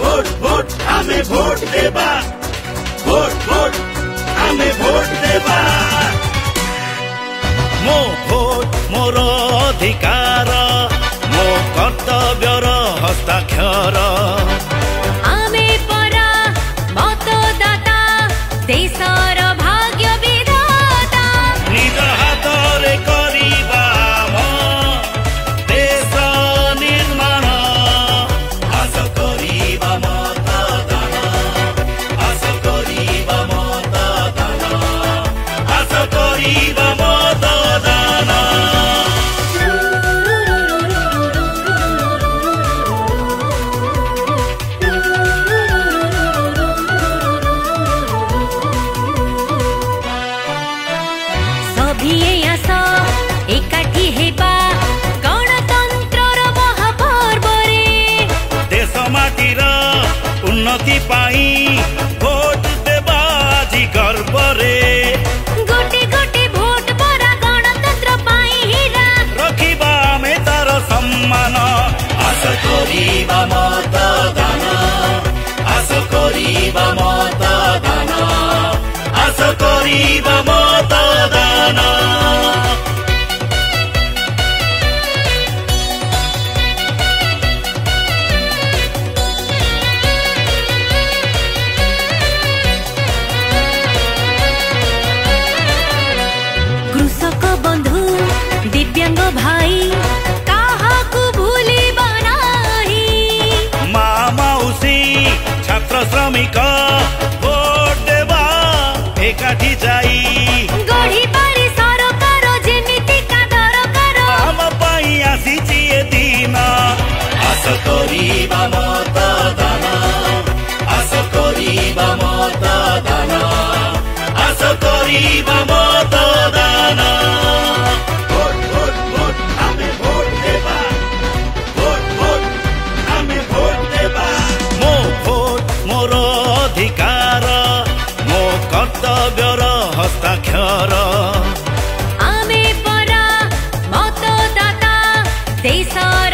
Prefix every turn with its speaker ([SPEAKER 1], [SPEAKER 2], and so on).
[SPEAKER 1] vote vote আমি vote দেবা vote vote আমি ভোট দেবা
[SPEAKER 2] মো ভোট মোর অধিকার মো কর্তব্যর হস্তাক্ষর
[SPEAKER 3] ଆମେ ପରା ମତଦାତା ଦେଶର ଭାଗ୍ୟ ବିଧାତା
[SPEAKER 2] নিজ হাতরে করিবা মো দেশ নির্মাণ
[SPEAKER 1] আশ করিবা মতদান আশ করিবা মতদান আশ করিবা মতদান
[SPEAKER 3] ସଭିଏ ଆସ ଏକାଠି ହେବା ଗଣତନ୍ତ୍ରର ମହାପର୍ବରେ
[SPEAKER 2] দেশ মাটির উন্নতি পাই ভোট দেবা আজি গর্বরে
[SPEAKER 3] ଗୋଟେ ଗୋଟେ ଭୋଟ ପରା ଗଣତନ୍ତ୍ର ପାଇଁ ହୀରା
[SPEAKER 2] রখিবা আমি তার সম্মান
[SPEAKER 1] আশ করিবা মতদান আশ করিবা মতদান আশ করিবা মতদান
[SPEAKER 3] କୃଷକ ବନ୍ଧୁ ଦିବ୍ୟାଙ୍ଗ ଭାଇ କାହାକୁ ଭୁଲିବା ନାହିଁ
[SPEAKER 2] মা মাউসী ছাত্র শ্রমিক ভোট দেবা একাঠি যাই
[SPEAKER 3] গঢ়িবাରେ ସରକାର ଯେମିତିକା ଦରକାର
[SPEAKER 2] আম পাই আসিছি এ দিন
[SPEAKER 1] আশ করিবা মতদান আশ করিবা মতদান আশ করিবা মতদান ভোট ভোট ভোট আমি ভোট দেবা ভোট ভোট আমি ভোট দেবা
[SPEAKER 2] মো ভোট মোর অধিকার মো কর্তব্যর হস্তাক্ষর
[SPEAKER 3] ଆମେ ପରା ମତଦାତା ଦେଶର